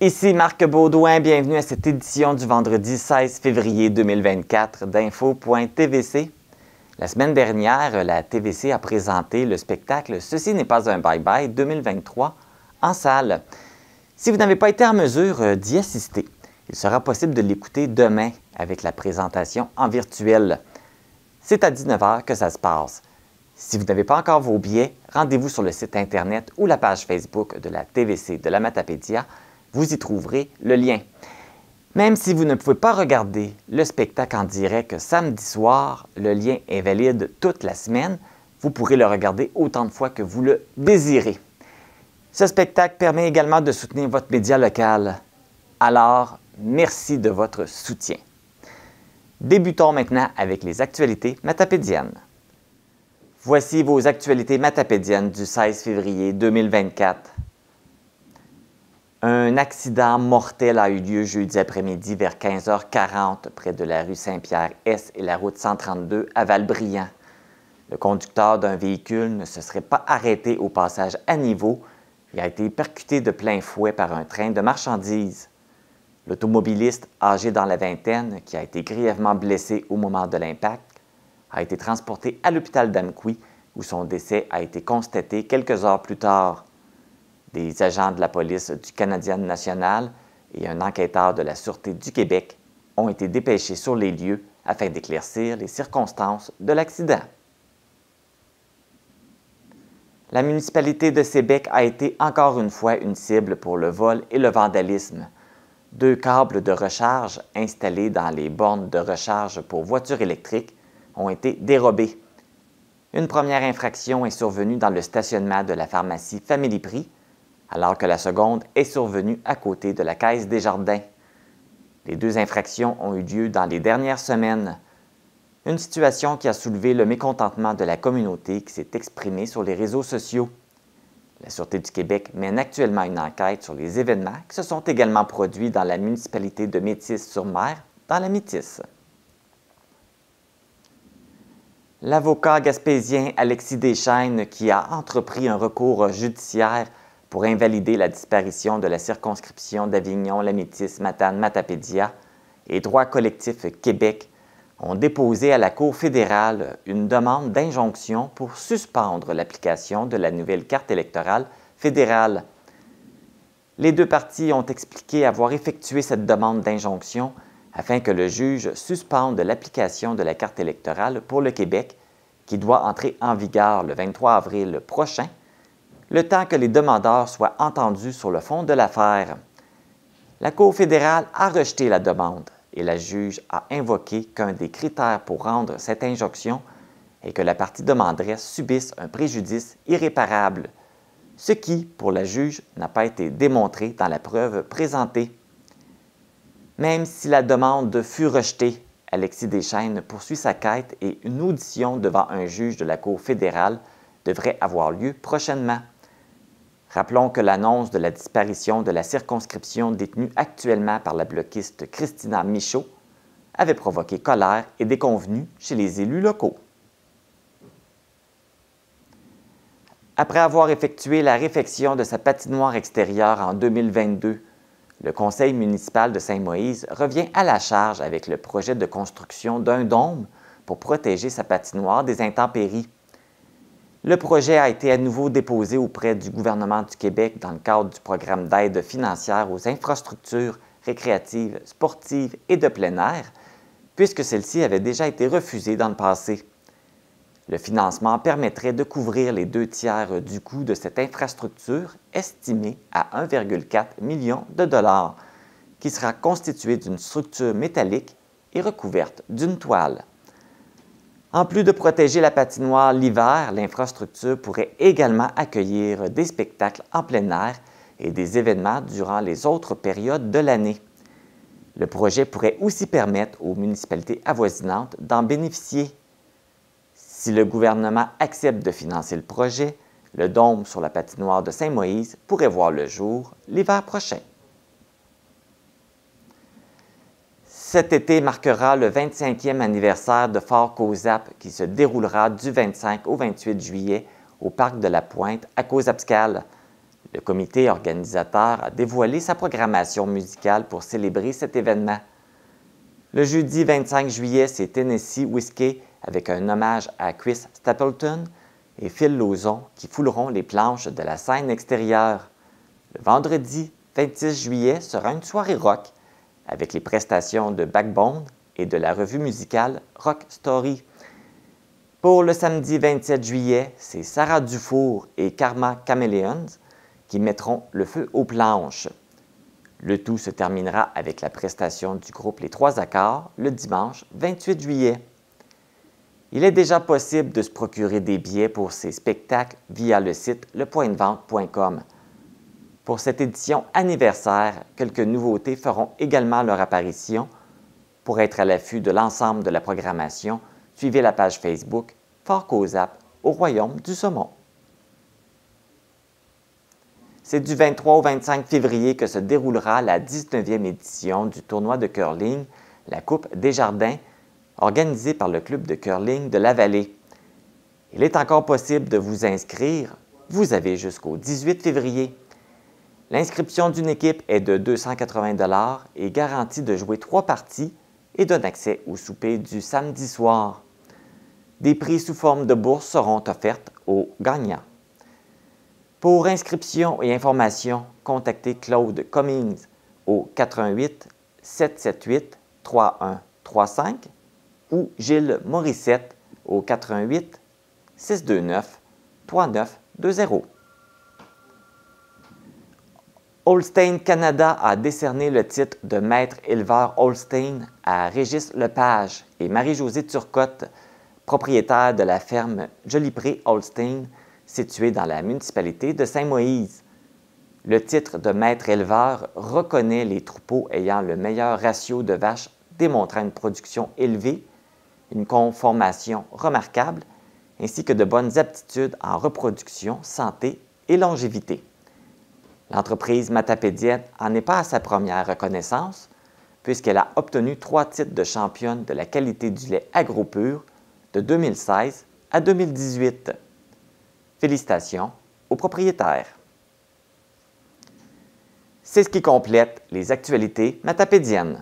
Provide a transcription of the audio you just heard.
Ici Marc Baudouin, bienvenue à cette édition du vendredi 16 février 2024 d'Info.tvc. La semaine dernière, la TVC a présenté le spectacle « Ceci n'est pas un bye-bye 2023 » en salle. Si vous n'avez pas été en mesure d'y assister, il sera possible de l'écouter demain avec la présentation en virtuel. C'est à 19 h que ça se passe. Si vous n'avez pas encore vos billets, rendez-vous sur le site Internet ou la page Facebook de la TVC de la Matapédia. Vous y trouverez le lien. Même si vous ne pouvez pas regarder le spectacle en direct samedi soir, le lien est valide toute la semaine. Vous pourrez le regarder autant de fois que vous le désirez. Ce spectacle permet également de soutenir votre média local. Alors, merci de votre soutien. Débutons maintenant avec les actualités matapédiennes. Voici vos actualités matapédiennes du 16 février 2024. Un accident mortel a eu lieu jeudi après-midi vers 15h40 près de la rue Saint-Pierre-Est et la route 132 à Valbriand. Le conducteur d'un véhicule ne se serait pas arrêté au passage à niveau et a été percuté de plein fouet par un train de marchandises. L'automobiliste, âgé dans la vingtaine, qui a été grièvement blessé au moment de l'impact, a été transporté à l'hôpital d'Amqui où son décès a été constaté quelques heures plus tard. Des agents de la police du Canadien national et un enquêteur de la Sûreté du Québec ont été dépêchés sur les lieux afin d'éclaircir les circonstances de l'accident. La municipalité de Sébec a été encore une fois une cible pour le vol et le vandalisme. 2 câbles de recharge installés dans les bornes de recharge pour voitures électriques ont été dérobés. Une première infraction est survenue dans le stationnement de la pharmacie Family Prix, alors que la seconde est survenue à côté de la Caisse des Jardins. Les 2 infractions ont eu lieu dans les dernières semaines. Une situation qui a soulevé le mécontentement de la communauté qui s'est exprimée sur les réseaux sociaux. La Sûreté du Québec mène actuellement une enquête sur les événements qui se sont également produits dans la municipalité de Métis-sur-Mer, dans la Métis. L'avocat gaspésien Alexis Deschênes, qui a entrepris un recours judiciaire pour invalider la disparition de la circonscription d'Avignon-la-Métis-Matane-Matapédia et Droit collectif Québec, ont déposé à la Cour fédérale une demande d'injonction pour suspendre l'application de la nouvelle carte électorale fédérale. Les 2 parties ont expliqué avoir effectué cette demande d'injonction afin que le juge suspende l'application de la carte électorale pour le Québec, qui doit entrer en vigueur le 23 avril prochain, le temps que les demandeurs soient entendus sur le fond de l'affaire. La Cour fédérale a rejeté la demande et la juge a invoqué qu'un des critères pour rendre cette injonction est que la partie demanderesse subisse un préjudice irréparable, ce qui, pour la juge, n'a pas été démontré dans la preuve présentée. Même si la demande fut rejetée, Alexis Deschênes poursuit sa quête et une audition devant un juge de la Cour fédérale devrait avoir lieu prochainement. Rappelons que l'annonce de la disparition de la circonscription détenue actuellement par la bloquiste Christina Michaud avait provoqué colère et déconvenue chez les élus locaux. Après avoir effectué la réfection de sa patinoire extérieure en 2022, le conseil municipal de Saint-Moïse revient à la charge avec le projet de construction d'un dôme pour protéger sa patinoire des intempéries. Le projet a été à nouveau déposé auprès du gouvernement du Québec dans le cadre du programme d'aide financière aux infrastructures récréatives, sportives et de plein air, puisque celle-ci avait déjà été refusée dans le passé. Le financement permettrait de couvrir les 2 tiers du coût de cette infrastructure estimée à 1,4 million de dollars, qui sera constituée d'une structure métallique et recouverte d'une toile. En plus de protéger la patinoire l'hiver, l'infrastructure pourrait également accueillir des spectacles en plein air et des événements durant les autres périodes de l'année. Le projet pourrait aussi permettre aux municipalités avoisinantes d'en bénéficier. Si le gouvernement accepte de financer le projet, le dôme sur la patinoire de Saint-Moïse pourrait voir le jour l'hiver prochain. Cet été marquera le 25e anniversaire de Fort Cozap qui se déroulera du 25 au 28 juillet au Parc de la Pointe à Cozapscal. Le comité organisateur a dévoilé sa programmation musicale pour célébrer cet événement. Le jeudi 25 juillet, c'est Tennessee Whiskey avec un hommage à Chris Stapleton et Phil Lauzon qui fouleront les planches de la scène extérieure. Le vendredi 26 juillet sera une soirée rock avec les prestations de Backbone et de la revue musicale Rock Story. Pour le samedi 27 juillet, c'est Sarah Dufour et Karma Chameleons qui mettront le feu aux planches. Le tout se terminera avec la prestation du groupe Les Trois Accords le dimanche 28 juillet. Il est déjà possible de se procurer des billets pour ces spectacles via le site lepointdevente.com. Pour cette édition anniversaire, quelques nouveautés feront également leur apparition. Pour être à l'affût de l'ensemble de la programmation, suivez la page Facebook Fort Cozap au Royaume du Saumon. C'est du 23 au 25 février que se déroulera la 19e édition du tournoi de curling, la Coupe Desjardins, organisée par le club de curling de la Vallée. Il est encore possible de vous inscrire. Vous avez jusqu'au 18 février. L'inscription d'une équipe est de 280 $ et garantit de jouer 3 parties et donne accès au souper du samedi soir. Des prix sous forme de bourse seront offertes aux gagnants. Pour inscription et information, contactez Claude Cummings au 88 778 3135 ou Gilles Morissette au 88 629 3920. Holstein Canada a décerné le titre de maître éleveur Holstein à Régis Lepage et Marie-Josée Turcotte, propriétaires de la ferme Jolipré Holstein, située dans la municipalité de Saint-Moïse. Le titre de maître éleveur reconnaît les troupeaux ayant le meilleur ratio de vaches démontrant une production élevée, une conformation remarquable, ainsi que de bonnes aptitudes en reproduction, santé et longévité. L'entreprise matapédienne n'en est pas à sa première reconnaissance, puisqu'elle a obtenu 3 titres de championne de la qualité du lait agro-pur de 2016 à 2018. Félicitations aux propriétaires. C'est ce qui complète les actualités matapédiennes.